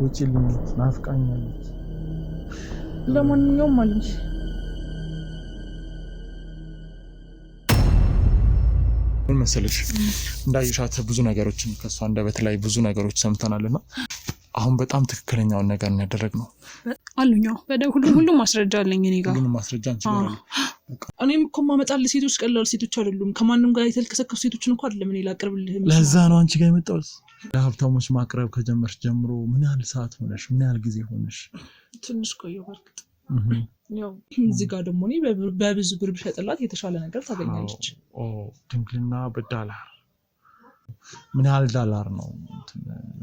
ውጪልኝ ናፍቃኛለች ለማንኛውም ማለት ምን መሰለሽ እንዳይሻተ ብዙ ነገሮችን ከሷ አንደበት ላይ ብዙ ነገሮች ሰምተናልና አሁን በጣም ትክክለኛውን ነገር ነው ያደረግነው አሉኛው ሁሉም ማስረጃ አለኝ እኔ ጋር ሁሉም ማስረጃ እንችላለን እኔም እኮ ማመጣል ሴቶች ቀላል ሴቶች አይደሉም ከማንም ጋር የተልከሰከሱ ሴቶችን እንኳን ለምን ይላቀርብልህ ለዛ ነው አንቺ ጋር የመጣው ለሀብታሞች ማቅረብ ከጀመርሽ ጀምሮ ምን ያህል ሰዓት ሆነሽ ምን ያህል ጊዜ ሆነሽ ትንሽ ቆየሁ በርግጥ ያው እዚህ ጋር ደግሞ እኔ በብዙ ብር ብሸጥላት የተሻለ ነገር ታገኛለች ድንግልና በዳላር ምን ያህል ዳላር ነው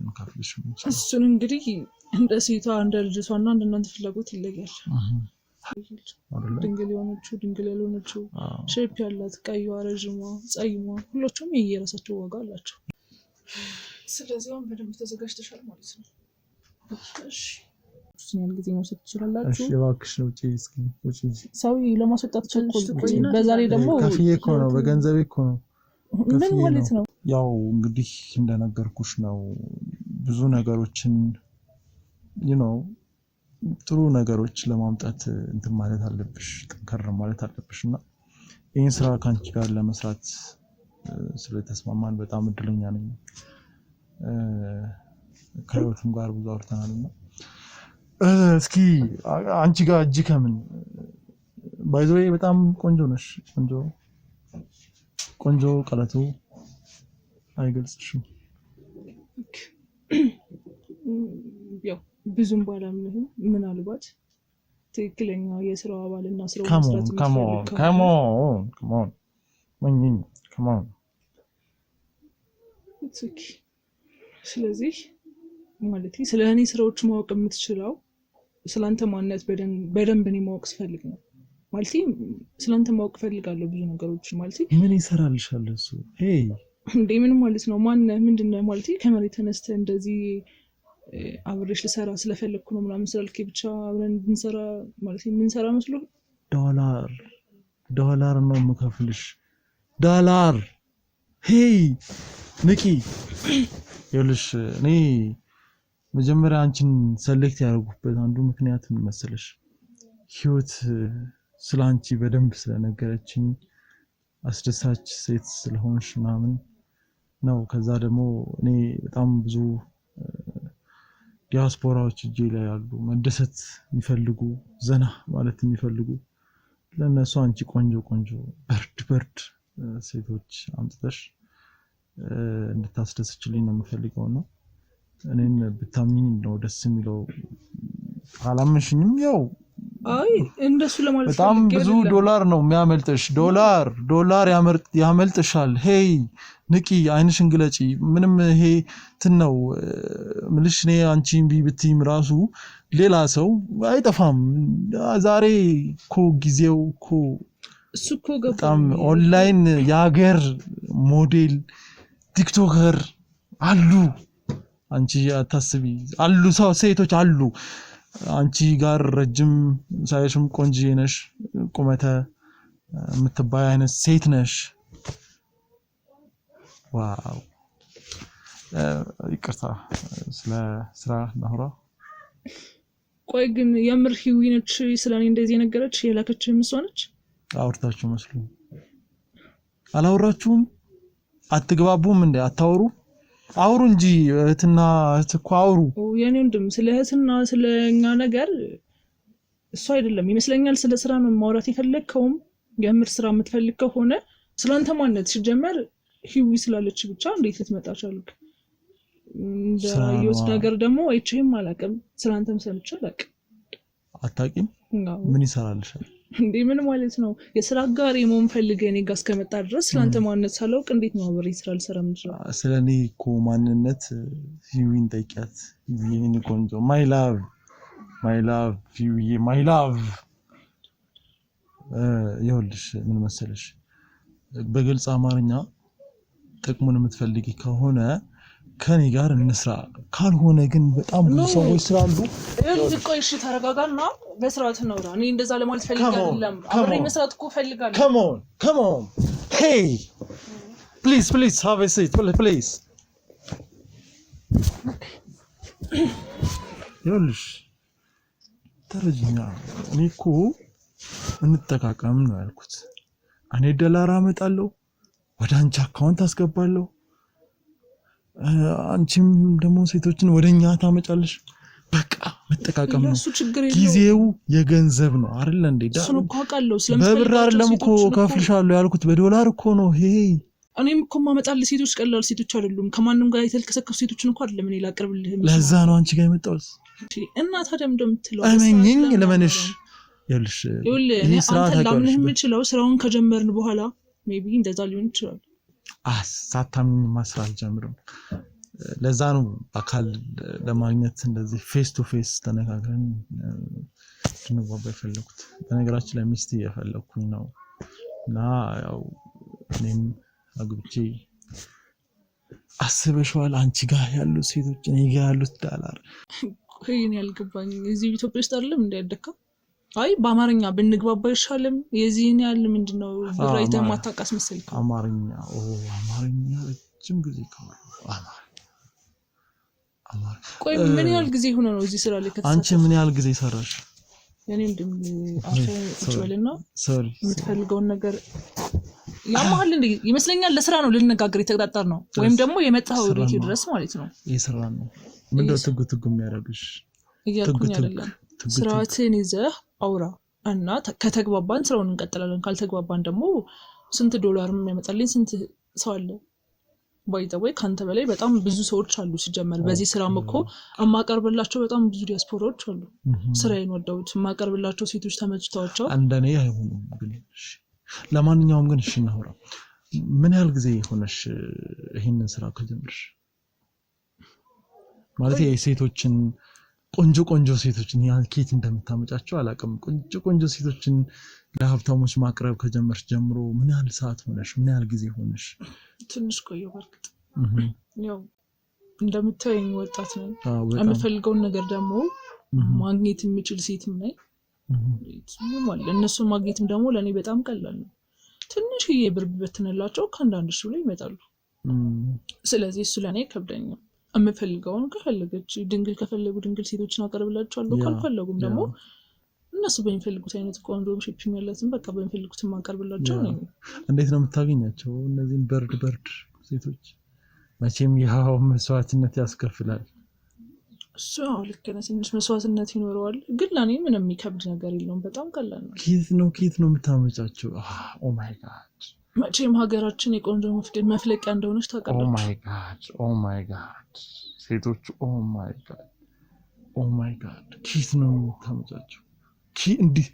እንካፍልሽ እሱን እንግዲህ እንደ ሴቷ እንደ ልጅቷና እንደ እናንተ ፍላጎት ይለያል ድንግል የሆነችው ድንግል ያልሆነችው ሼፕ ያላት ቀይዋ ረዥሟ ጸይሟ ሁሎቹም የየራሳቸው ዋጋ አላቸው ስለዚህ አሁን በደንብ ተዘጋጅተሻል ማለት ነው እሺ እሱን ጊዜ መውሰድ ትችላላችሁ እሺ እባክሽ ውጪ እስኪ ውጪ ሰው ለማስወጣት ቸኮል በዛሬ ደግሞ ከፍዬ እኮ ነው በገንዘቤ እኮ ነው ምን ማለት ነው ያው እንግዲህ እንደነገርኩሽ ነው ብዙ ነገሮችን ጥሩ ነገሮች ለማምጣት እንትን ማለት አለብሽ ጠንከር ማለት አለብሽና ይሄን ስራ ካንቺ ጋር ለመስራት ስለተስማማን በጣም እድለኛ ነኝ ከሮትም ጋር ብዙ አውርተናልና እስኪ አንቺ ጋር እጅ ከምን ባይዘው በጣም ቆንጆ ነሽ ቆንጆ ቀለቱ አይገልጽሽም ያው ብዙም ባላምነው ምናልባት ትክክለኛ የስራው አባልና ስራው መስራት come on ስለዚህ ማለት ስለኔ ስራዎች ማወቅ የምትችለው ስላንተ ማንነት በደንብ እኔ ማወቅ ስፈልግ ነው ማለት ስላንተ ማወቅ ፈልጋለሁ ብዙ ነገሮች ማለት ምን ይሰራልሻል እሱ እንዴ ምን ማለት ነው ምንድነው ማለት ከመሬት ተነስተ እንደዚህ አብሬሽ ልሰራ ስለፈለኩ ነው ምናምን ስላልከኝ ብቻ አብረን እንሰራ ማለት ምን ሰራ መስሎ ዶላር ነው የምከፍልሽ ዶላር ንቂ ይኸውልሽ እኔ መጀመሪያ አንቺን ሰሌክት ያደረጉበት አንዱ ምክንያት ምን መሰለሽ ህይወት ስላንቺ በደንብ ስለነገረችኝ አስደሳች ሴት ስለሆንሽ ምናምን ነው ከዛ ደግሞ እኔ በጣም ብዙ ዲያስፖራዎች እጄ ላይ ያሉ መደሰት የሚፈልጉ ዘና ማለት የሚፈልጉ ለነሱ አንቺ ቆንጆ በርድ ሴቶች አምጥተሽ እንድታስደስችልኝ ነው የምፈልገው ነው እኔን ብታምኚኝ ነው ደስ የሚለው አላመንሽኝም ያው አይ እንደሱ ለማለት በጣም ብዙ ዶላር ነው የሚያመልጥሽ ዶላር ያመልጥሻል ንቂ አይንሽን ግለጪ ምንም ይሄ ነው ምልሽ ነው አንቺን ቢብትይም ራሱ ሌላ ሰው አይጠፋም ዛሬ ጊዜው እሱ ገባ በጣም ኦንላይን ያገር ሞዴል ቲክቶከር አሉ አንቺ አታስቢ አሉ ሴቶች አሉ አንቺ ጋር ረጅም ሳይሽም ቆንጆ ነሽ ቁመተ የምትባይ አይነት ሴት ነሽ ዋው ይቅርታ ስለ ስራ ናውራ ቆይ ግን የምር ህዊነች ስለኔ እንደዚህ ነገረች የላከች መስዋነች አውርታችሁ መስሉ አላወራችሁም አትግባቡም እንዴ አታወሩ አውሩ እንጂ እህትና ተቋውሩ የኔ ወንድም ስለ እህትና ስለኛ ነገር እሱ አይደለም ይመስለኛል ስለ ስራ ነው ማውራት የፈለከውም የምር ስራ የምትፈልግ ከሆነ ስላንተ ማንነት ሲጀመር ህዊ ስላለች ብቻ እንዴት ልትመጣ ቻልክ እንደየውስ ነገር ደግሞ አይቼም አላቀም ስላንተም ሰምቼ አላቅ አታቂም ምን ይሰራልሻል እንዴ ምን ማለት ነው የስራ ጋር የመሆን ፈልገህ እኔ ጋር እስከመጣ ድረስ ስላንተ ማንነት ሳላውቅ እንዴት ነው አብሬ ስራ ልሰራም ይችላል ስለኔ እኮ ማንነት ህዊን ጠይቂያት ህዊን ቆንጆ ማይ ላቭ ህዊ ማይ ላቭ ይኸውልሽ ምን መሰለሽ በግልጽ አማርኛ ጥቅሙን የምትፈልጊ ከሆነ ከኔ ጋር እንስራ ካልሆነ ግን በጣም ብዙ ሰዎች ስላሉ ቆይ እሺ ተረጋጋና በስርዓት ነው እኔ እንደዛ ለማለት ፈልጋለሁ አብሬ መስራት እኮ ፈልጋለሁ come on hey please have a seat please ይኸውልሽ ተረጅኛ እኔ እኮ እንጠቃቀም ነው ያልኩት። እኔ ዶላር አመጣለሁ ወደ አንቺ አካውንት አስገባለሁ፣ አንቺም ደግሞ ሴቶችን ወደኛ ታመጫለሽ። በቃ መጠቃቀም ነው። ጊዜው የገንዘብ ነው አይደል እንዴ? በብር አይደለም እኮ ከፍልሻለሁ ያልኩት በዶላር እኮ ነው። ይሄ እኔም እኮ ማመጣልህ ሴቶች ቀላል ሴቶች አይደሉም። ከማንም ጋር የተልከሰከሱ ሴቶችን እንኳን አይደለም እኔ ላቀርብልህ። ለዛ ነው አንቺ ጋር የመጣሁት። እና ታዲያ እንደምትለው እመኚኝ ለማንሽ ይልሽ እኔ አንተ ላምንህ የምችለው ስራውን ከጀመርን በኋላ ሜቢ እንደዛ ሊሆን ይችላል። ሳታምኚኝ ማስራት አልጀምርም። ለዛ ነው አካል ለማግኘት እንደዚህ ፌስ ቱ ፌስ ተነጋግረን እንግባባ የፈለኩት። በነገራችን ላይ ሚስት እየፈለኩኝ ነው እና ያው እኔም አግብቼ አስበሽዋል አንቺ ጋር ያሉት ሴቶች እኔ ጋር ያሉት ዶላር ይሄን ያልገባኝ እዚህ ኢትዮጵያ ውስጥ አይደለም እንዳይደካ አይ በአማርኛ ብንግባባ ይሻለም። የዚህን ያህል ምንድነው ብራይተ ማታቃስ መሰል አማርኛ ረጅም ጊዜ ቆይ ምን ያህል ጊዜ ሆነ ነው እዚህ ስራ ላይ ከተሰራ? አንቺ ምን ያህል ጊዜ ሰራሽ? እኔም ደም አፈውጭበልና የምትፈልገውን ነገር ያማል እንዴ ይመስለኛል። ለስራ ነው ልንነጋገር የተቀጣጣር ነው ወይም ደግሞ የመጣው ወዴት ድረስ ማለት ነው። የስራ ነው ምንድነው ትጉ የሚያደርግሽ? እያልኩኝ አይደለም ስራትን ይዘህ አውራ እና ከተግባባን ስራውን እንቀጥላለን። ካልተግባባን ደግሞ ስንት ዶላር የሚያመጣልኝ ስንት ሰው አለ ባይተወይ ካንተ በላይ በጣም ብዙ ሰዎች አሉ። ሲጀመር በዚህ ስራም እኮ አማቀርብላቸው በጣም ብዙ ዲያስፖራዎች አሉ። ስራዬን ወደውት ማቀርብላቸው ሴቶች ተመችተዋቸው አንደኔ አይሆኑም። ግን ለማንኛውም ግን እሺ እናውራ። ምን ያህል ጊዜ ሆነሽ ይሄንን ስራ ከጀመርሽ? ማለት የሴቶችን ቆንጆ ሴቶችን ያልኬት እንደምታመጫቸው አላውቅም። ቆንጆ ሴቶችን ለሀብታሞች ማቅረብ ከጀመርሽ ጀምሮ ምን ያህል ሰዓት ሆነሽ? ምን ያህል ጊዜ ሆነሽ? ትንሽ ቆየሁ። በርግጥ ያው እንደምታየኝ ወጣት ነኝ። የምፈልገውን ነገር ደግሞ ማግኘት የምችል ሴትም ነኝ። ማለት እነሱን ማግኘትም ደግሞ ለእኔ በጣም ቀላል ነው። ትንሽዬ ብር ብበትንላቸው ከአንዳንድ ሺህ ላይ ይመጣሉ። ስለዚህ እሱ ለእኔ ከብደኛል። የምፈልገውን ከፈለገች ድንግል ከፈለጉ ድንግል ሴቶችን አቀርብላቸዋለሁ። ካልፈለጉም ደግሞ እነሱ በሚፈልጉት አይነት ቆንጆ ሼፕም ያላትን በቃ በሚፈልጉት ማቀርብላቸው ነው። እንዴት ነው የምታገኛቸው እነዚህን በርድ ሴቶች? መቼም ያው መስዋዕትነት ያስከፍላል። እሱ ልክ ነህ፣ ትንሽ መስዋዕትነት ይኖረዋል። ግን ለእኔ ምንም የሚከብድ ነገር የለውም። በጣም ቀላል ነው። ኬት ነው የምታመጫቸው? ኦ ማይ ጋድ መቼም ሀገራችን የቆንጆ መፍለቂያ እንደሆነች ታውቃለች። ኦ ማይ ጋድ ሴቶች ኦ ማይ ጋድ ኬት ነው የምታመጫቸው? እንዲህ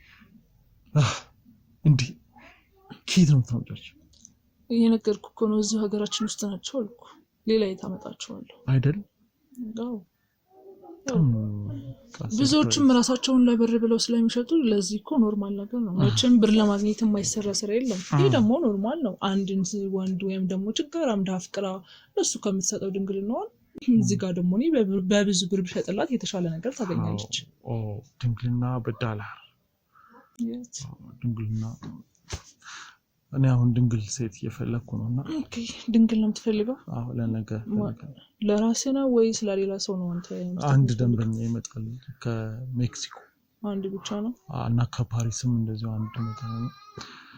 ኬት ነው የምታመጫቸው? እየነገርኩህ እኮ ነው። እዚሁ ሀገራችን ውስጥ ናቸው አልኩ። ሌላ የታመጣቸዋለሁ አይደል? ብዙዎችም ራሳቸውን ለብር ብለው ስለሚሸጡ ለዚህ እኮ ኖርማል ነገር ነው። መቼም ብር ለማግኘት የማይሰራ ስራ የለም። ይሄ ደግሞ ኖርማል ነው። አንድን ወንድ ወይም ደግሞ ችጋራም ዳፍቅራ ለሱ ከምትሰጠው ድንግልናዋን እዚህ ጋር ደግሞ እኔ በብዙ ብር ብሸጥላት የተሻለ ነገር ታገኛለች። ድንግልና በዶላር ድንግልና። እኔ አሁን ድንግል ሴት እየፈለኩ ነውና። ኦኬ ድንግል ነው የምትፈልገው? አዎ ለነገ ለራስህ ነው ወይስ ለሌላ ሰው ነው? አንተ አንድ ደንበኛ ይመጣል ከሜክሲኮ። አንድ ብቻ ነው? እና ከፓሪስም እንደዚሁ አንድ ነው።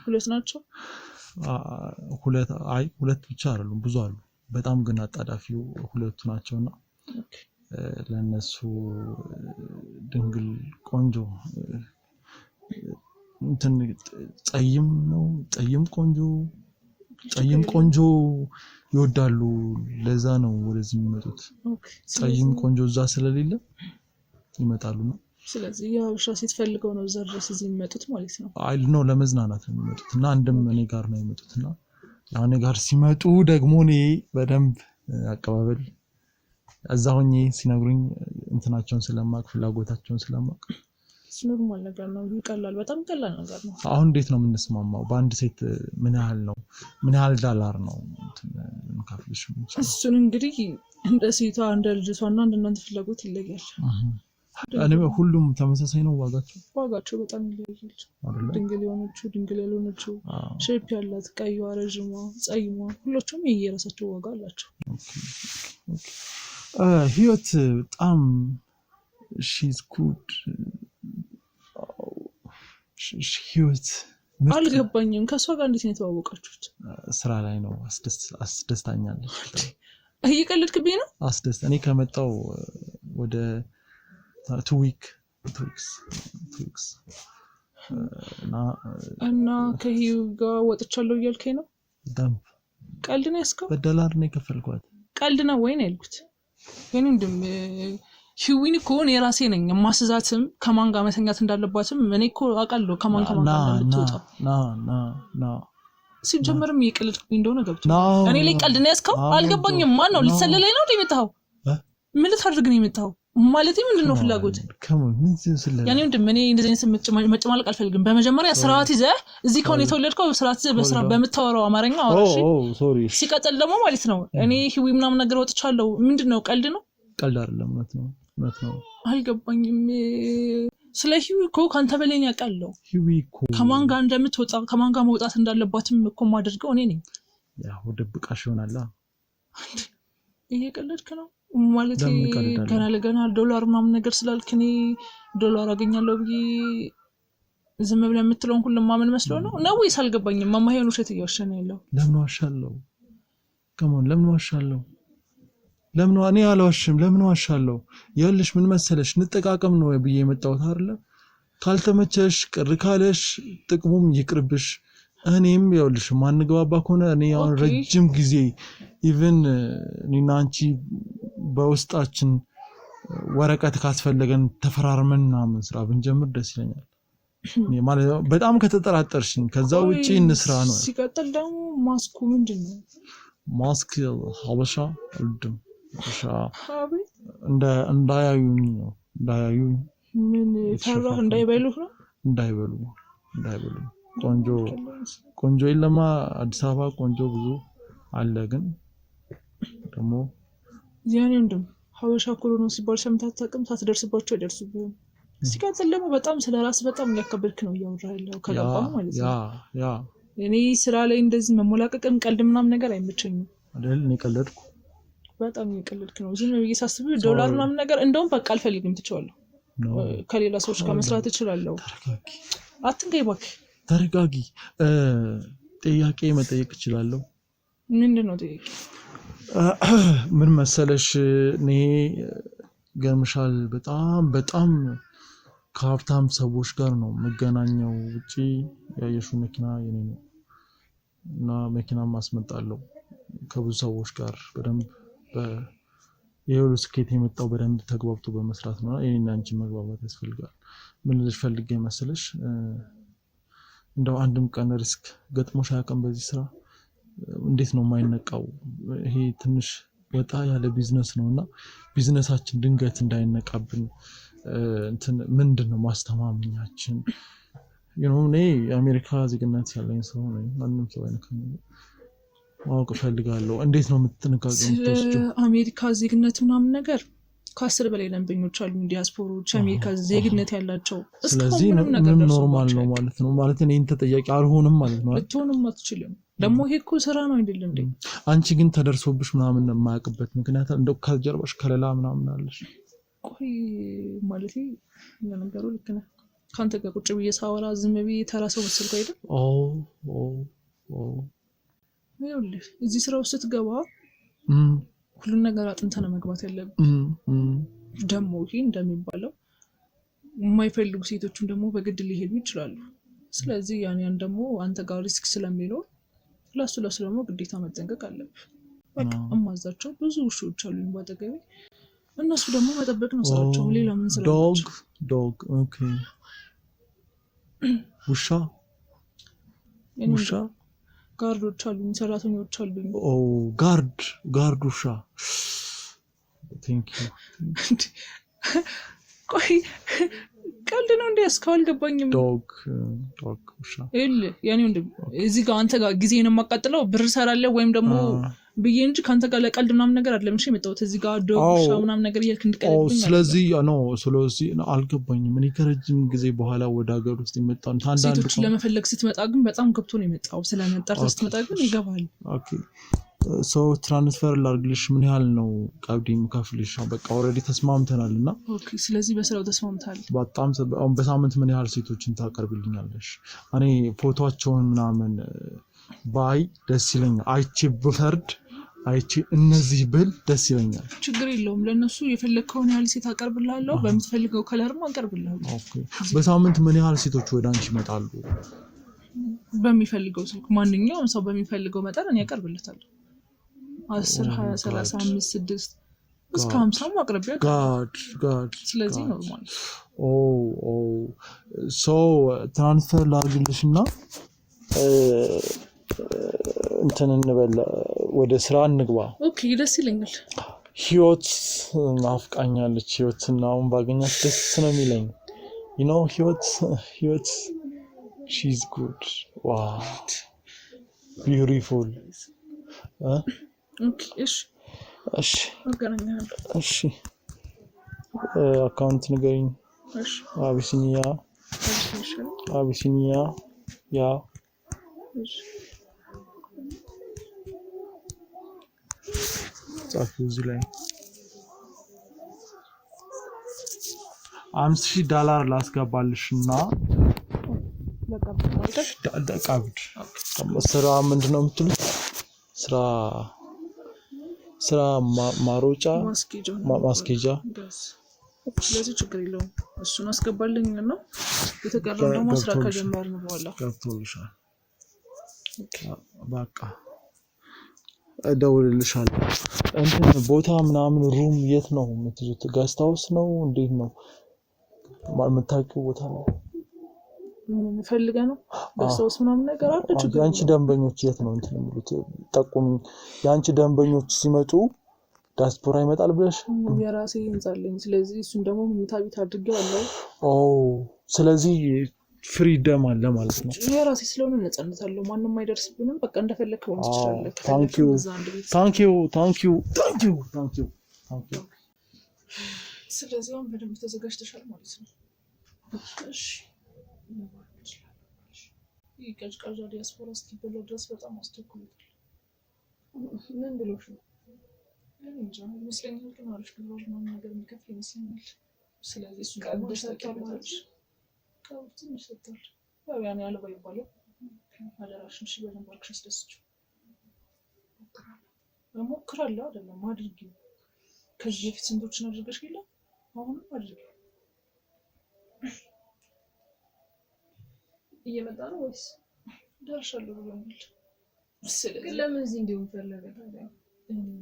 ሁለት ናቸው? ሁለት ብቻ አይደሉም፣ ብዙ አሉ። በጣም ግን አጣዳፊው ሁለቱ ናቸውና ለነሱ ድንግል ቆንጆ እንትን ጠይም ቆንጆ ይወዳሉ። ለዛ ነው ወደዚህ የሚመጡት። ጠይም ቆንጆ እዛ ስለሌለ ይመጣሉ ነው። ስለዚህ የሀበሻ ሴት ፈልገው ነው እዛ ድረስ እዚህ የሚመጡት ማለት ነው። አይ ነው ለመዝናናት ነው የሚመጡት። እና አንድም እኔ ጋር ነው የሚመጡትና ያው እኔ ጋር ሲመጡ ደግሞ እኔ በደንብ አቀባበል እዛ ሆኜ ሲነግሩኝ እንትናቸውን ስለማቅ ፍላጎታቸውን ስለማቅ ኖርማል ነገር ነው። ይቀላል፣ በጣም ቀላል ነገር ነው። አሁን እንዴት ነው የምንስማማው? በአንድ ሴት ምን ያህል ዶላር ነው እንካፍልሽ? እሱን እንግዲህ እንደ ሴቷ እንደ ልጅቷና እንደ እናንተ ፍላጎት ይለያል። ሁሉም ተመሳሳይ ነው ዋጋቸው በጣም ይለያል። ድንግል የሆነችው ድንግል ያልሆነችው፣ ሼፕ ያላት፣ ቀይዋ፣ ረዥሟ፣ ጸይሟ ሁሎቹም የየራሳቸው ዋጋ አላቸው። ህይወት በጣም she's good ህይወት አልገባኝም ከሷ ጋር እንዴት ነው የተዋወቃችሁት ስራ ላይ ነው አስደስታኛለች እየቀለድክብኝ ነው እኔ ከመጣው ወደ 2 weeks እና ከሂው ጋር ወጥቻለሁ እያልከኝ ነው ደም ቀልድ ነው ያስከው በዶላር ነው የከፈልኳት ቀልድ ነው ወይ ነው ያልኩት ግን እንደም ሂዊን እኮ እኔ ራሴ ነኝ ማስዛትም ከማን ጋር መተኛት እንዳለባትም እኔ እኮ አውቃለሁ ከማን ጋር እንደምትወጣ ና ሲጀመርም እየቀለድክብኝ እንደሆነ ገብቶ እኔ ላይ ቀልድ ነው ያስከው አልገባኝም ማን ነው ልትሰለለኝ ነው የመጣው ምን ልታደርግ ነው የመጣው ማለት ምንድነው ፍላጎት ምን ስለለ ያኔ እንደም እኔ እንደዚህ አይነት መጨማለቅ አልፈልግም በመጀመሪያ ስርዓት ይዘህ እዚህ ከሆነ የተወለድከው ስርዓት ይዘህ በስራ በመታወራው አማርኛ አወራሽ ሲቀጥል ደግሞ ማለት ነው እኔ ሂዊ ምናምን ነገር ወጥቻለሁ ምንድነው ቀልድ ነው ቀልድ አይደለም እውነት ነው አልገባኝም ስለ ሂዊ እኮ ካንተ በላይ ነው ያውቃለሁ ሂዊ እኮ ከማን ጋር እንደምትወጣ ከማን ጋር መውጣት እንዳለባትም እኮ ማድርገው እኔ ነኝ ያው ደብቃሽ ይሆናል እየቀለድክ ነው ማለት ገና ለገና ዶላር ምናምን ነገር ስላልከኝ ዶላር አገኛለሁ ብዬ ዝም ብለህ የምትለውን ሁሉ ማመን መስሎ ነው ወይስ አልገባኝም ማማሄኑ ሸት እያወሸነ ያለው ለምን ዋሻለሁ ከመን ለምን ዋሻለሁ ለምን እኔ አልዋሽም ለምን ዋሻለሁ ያልሽ ምን መሰለሽ ንጠቃቀም ነው ብዬ የመጣሁት አይደለ ካልተመቸሽ ቅር ካለሽ ጥቅሙም ይቅርብሽ እኔም ያልሽ ማንገባባ ከሆነ እኔ ያው ረጅም ጊዜ ኢቭን እኔና አንቺ በውስጣችን ወረቀት ካስፈለገን ተፈራርመን ምናምን ስራ ብንጀምር ደስ ይለኛል እኔ ማለት በጣም ከተጠራጠርሽኝ ከዛ ውጪ እንስራ ነው ሲቀጥል ደግሞ ማስኩ ምንድነው ማስክ ሀበሻ አልድም እንዳያዩኝ ነው እንዳያዩኝ ምን ፈራህ እንዳይበሉ ቆንጆ የለማ አዲስ አበባ ቆንጆ ብዙ አለ ግን ደግሞ ያኔ እንደም ሀበሻ ኮሎኖ ሲባል ሰምታታቀም ሳትደርስባቸው አይደርሱብም ሲቀጥል ደግሞ በጣም ስለራስ በጣም ያከበድክ ነው ያወራ ያለው ከገባው ማለት ነው ያ እኔ ስራ ላይ እንደዚህ መሞላቀቅም ቀልድ ምናምን ነገር አይመቸኝም አይደል እኔ ቀለድኩ በጣም እየቀለድክ ነው ዝም ብዬ ሳስብ ዶላር ምናምን ነገር እንደውም በቃ አልፈልግም ትችዋለሁ ከሌላ ሰዎች ጋር መስራት እችላለሁ አትንገይ እባክህ ተረጋጊ ጥያቄ መጠየቅ እችላለሁ ምንድነው ጥያቄ ምን መሰለሽ እኔ ገርምሻል በጣም ከሀብታም ሰዎች ጋር ነው መገናኛው ውጪ ያየሽው መኪና የኔ ነው እና መኪና ማስመጣለሁ ከብዙ ሰዎች ጋር በደንብ የሁሉ ስኬት የመጣው በደንብ ተግባብቶ በመስራት ነው የኔና አንቺ መግባባት ያስፈልጋል ምን ልፈልግ መሰለሽ እንደው አንድም ቀን ሪስክ ገጥሞሽ አያውቅም በዚህ ስራ እንዴት ነው የማይነቃው ይሄ ትንሽ ወጣ ያለ ቢዝነስ ነውና ቢዝነሳችን ድንገት እንዳይነቃብን እንትን ምንድነው ማስተማመኛችን እኔ አሜሪካ ዜግነት ያለኝ ሰው ነኝ ማንንም ሰው አይነካም ማወቅ ፈልጋለሁ እንዴት ነው የምትነቃቀው አሜሪካ ዜግነት ምናምን ነገር ከ10 በላይ ደንበኞች አሉ ዲያስፖራዎች አሜሪካ ዜግነት ያላቸው ስለዚህ ምን ኖርማል ነው ማለት ነው ማለት እኔ ተጠያቂ አልሆንም ማለት ነው አትሆንም አትችልም ደግሞ ይሄ እኮ ስራ ነው አይደለም እንዴ አንቺ ግን ተደርሶብሽ ምናምን የማያውቅበት ምክንያት እንደው ከጀርባሽ ከለላ ምናምን አለሽ ቆይ ማለት ለነገሩ ልክ ነህ ካንተ ጋር ቁጭ ብዬ ሳወራ ዝም ብዬ ተራሰው መስልኩ አይደል ይኸውልህ እዚህ ስራ ውስጥ ስትገባ ሁሉን ነገር አጥንተህ ነው መግባት ያለብህ ደግሞ ይሄ እንደሚባለው የማይፈልጉ ሴቶችን ደግሞ በግድ ሊሄዱ ይችላሉ ስለዚህ ያን ደግሞ አንተ ጋር ሪስክ ስለሚኖር ለሱ ደግሞ ግዴታ መጠንቀቅ አለብህ በቃ እማዛቸው ብዙ ውሾች አሉኝ ባጠገቤ እነሱ ደግሞ መጠበቅ ነው ስራቸው ሌላ ምን ስራቸው ዶግ ኦኬ ውሻ ጋርዶች አሉኝ ሰራተኞች አሉኝ ጋርድ ውሻ ቴንክ ዩ ቆይ ቀልድ ነው እንዴ እስካሁን አልገባኝም ዶግ ውሻ ያኔ እዚህ ጋር አንተ ጋር ጊዜን የማቃጥለው ብር ሰራለሁ ወይም ደግሞ ብዬ እንጂ ካንተ ጋር ለቀልድ ምናምን ነገር አይደለም እሺ የመጣሁት እዚህ ጋር ዶግ ውሻ ምናምን ነገር እያልክ እንድቀልብኝ ስለዚህ አልገባኝም እኔ ከረጅም ጊዜ በኋላ ወደ ሀገር ውስጥ የመጣው ሴቶች ለመፈለግ ስትመጣ ግን በጣም ገብቶ ነው የመጣው ስለመጣ ስትመጣ ግን ይገባል ኦኬ ሰው ትራንስፈር ላድርግልሽ ምን ያህል ነው ቀብድ የምከፍልሽ? በቃ ኦልሬዲ ተስማምተናልና ኦኬ ስለዚህ በስራው ተስማምታል። በጣም በሳምንት ምን ያህል ሴቶችን ታቀርብልኛለሽ? እኔ ፎቶአቸውን ምናምን ባይ ደስ ይለኛል። አይቼ ብፈርድ አይቼ እነዚህ ብል ደስ ይለኛል። ችግር የለውም ለነሱ የፈለከውን ያህል ሴት አቀርብልሃለሁ በምትፈልገው ከለርም አቀርብልሃለሁ። ኦኬ በሳምንት ምን ያህል ሴቶች ወደ አንቺ ይመጣሉ? በሚፈልገው ስልክ ማንኛውም ሰው በሚፈልገው መጠን እኔ አቀርብለታለሁ። 10 20 30 5 6 እስከ 50 ማቅረቢያ ጋድ ስለዚህ ኖርማል ሶ ትራንስፈር ላድርግልሽና እንትን እንበል ወደ ስራ እንግባ። ኦኬ ደስ ይለኛል። ህይወት ናፍቃኛለች። ህይወትና አሁን ባገኛት ደስ ነው የሚለኝ። you know ህይወት she's good. Wow beautiful. ኦኬ እሺ አገናኛለሁ። እሺ አካውንት ንገሪኝ። እሺ አቢሲኒያ ያ እሺ ጻፉ እዚህ ላይ $50 ላስገባልሽና ለቀብድ ስራ ምንድነው የምትሉት? ስራ ማሮጫ ማስኬጃ። ስለዚህ ችግር የለውም እሱን አስገባልኝ እና የተቀረው ደግሞ ስራ ከጀመርን በኋላ ገብቶልሻል። በቃ እደውልልሻለሁ። እንትን ቦታ ምናምን ሩም የት ነው የምትይዙት? ጋስት ሃውስ ነው እንዴት ነው? የምታውቂው ቦታ ነው? ምን ፈልገህ ነው? ጋስት ሃውስ ምናምን ነገር አለ? ችግር ያንቺ ደንበኞች የት ነው እንትን የሚሉት? ጠቁሚኝ። ያንቺ ደንበኞች ሲመጡ ዲያስፖራ ይመጣል ብለሽ? የራሴ ህንጻ አለኝ። ስለዚህ እሱን ደግሞ መኝታ ቤት አድርጌዋለሁ። ስለዚህ ፍሪደም አለ ማለት ነው። የራሴ ስለሆነ ነፃነት አለው። ማንንም አይደርስብንም። በቃ እንደፈለግህ መሆን ትችላለህ። ታንኪዩ። ስለዚህ አሁን በደንብ ተዘጋጅተሻል ማለት ነው። እሺ ይህ ቀዥቃዣ ዲያስፖራ እስኪበላ ድረስ በጣም አስቸኩሎታል። ምን ብሎሽ ነው? እንጃ ይመስለኛል። ግን አሪፍ ግብር ምናምን ነገር የሚከፍል ይመስለኛል። ስለዚህ እሱን ቀብደሽ ታውቂያለሽ? ትንሽ ሰጥቷል። ያው ያን ያለ ባይባልም አደራሽን እሺ በደንብ አድርገሽ አስደስችው። እሞክራለሁ አይደለም አድርጊው። ከዚህ በፊት ስንቶችን አድርገሽ ይላ አሁንም አድርጊው። እየመጣ ነው ወይስ ደርሻለሁ ብሎኛል? ስለዚህ ለምን እዚህ እንዲሆን ፈለገ ታዲያ?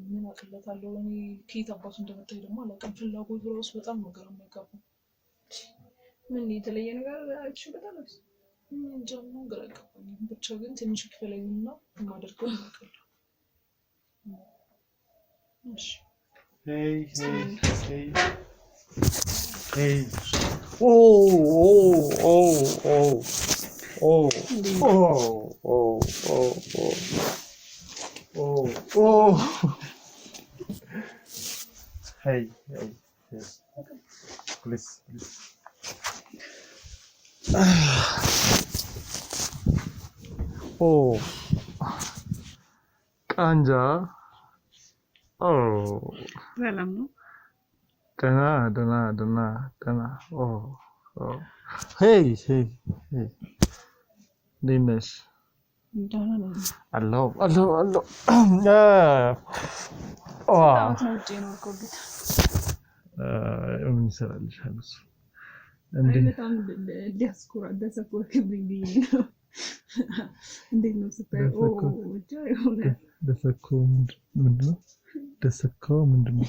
ምን አቅለታለሁ እኔ ከየት አባቱ እንደመጣ ደግሞ አላውቅም። ፍላጎቱ ራሱ በጣም ነገር የማይጋባው ምን የተለየ ነገር አይችልበታል ወይስ እንጃ ነው ግራ ገባኝ። ብቻ ግን ትንሽ ክፈለኝና የማደርገው እናውቃለሁ። እሺ ሄይ please ቃንጃ ሰላም ነው? ደህና ሄይ እንዴት ነሽ? ደህና ነኝ። አለሁ ምን ይሰራልሻል እሱ? በጣም ዲያስፖራ ደሰኮርክብኝ ነው። እንዴት ነው ስታየው? ደሰኮ ምንድን ነው?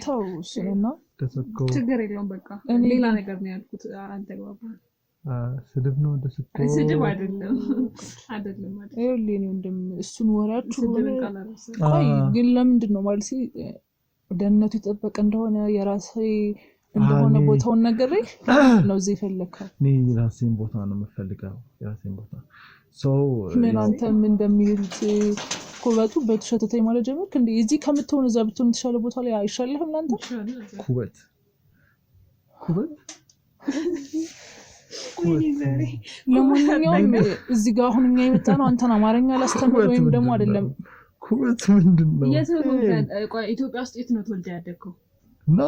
ተው እሱንና ደሰኮ ችግር የለውም በቃ ሌላ ነገር ነው ያልኩት። አልተግባባንም። ስድብ ነው ደሰኮ? ስድብ አይደለም። ይኸውልህ ወንድም እሱን ወሬያችሁ ቆይ ግን ለምንድን ነው ማለት ደህንነቱ የጠበቀ እንደሆነ የራሴ እንደሆነ ቦታውን ነገር ነው እዚህ የፈለከው? እኔ የራሴን ቦታ ነው የምፈልገው። የራሴን ቦታ ምን አንተም እንደሚሉት ኩበቱ በተሸተተኝ ማለት ጀመርክ እንዴ? እዚህ ከምትሆን እዛ ብትሆን የተሻለ ቦታ ላይ አይሻልህም ላንተ? ኩበት ለማንኛውም እዚህ ጋር አሁን እኛ የመጣ ነው አንተን አማርኛ ላስተምር ወይም ደግሞ አይደለም ኩበት ምንድነው? ኢትዮጵያ ውስጥ የት ነው ተወልደ ያደግከው? እኔ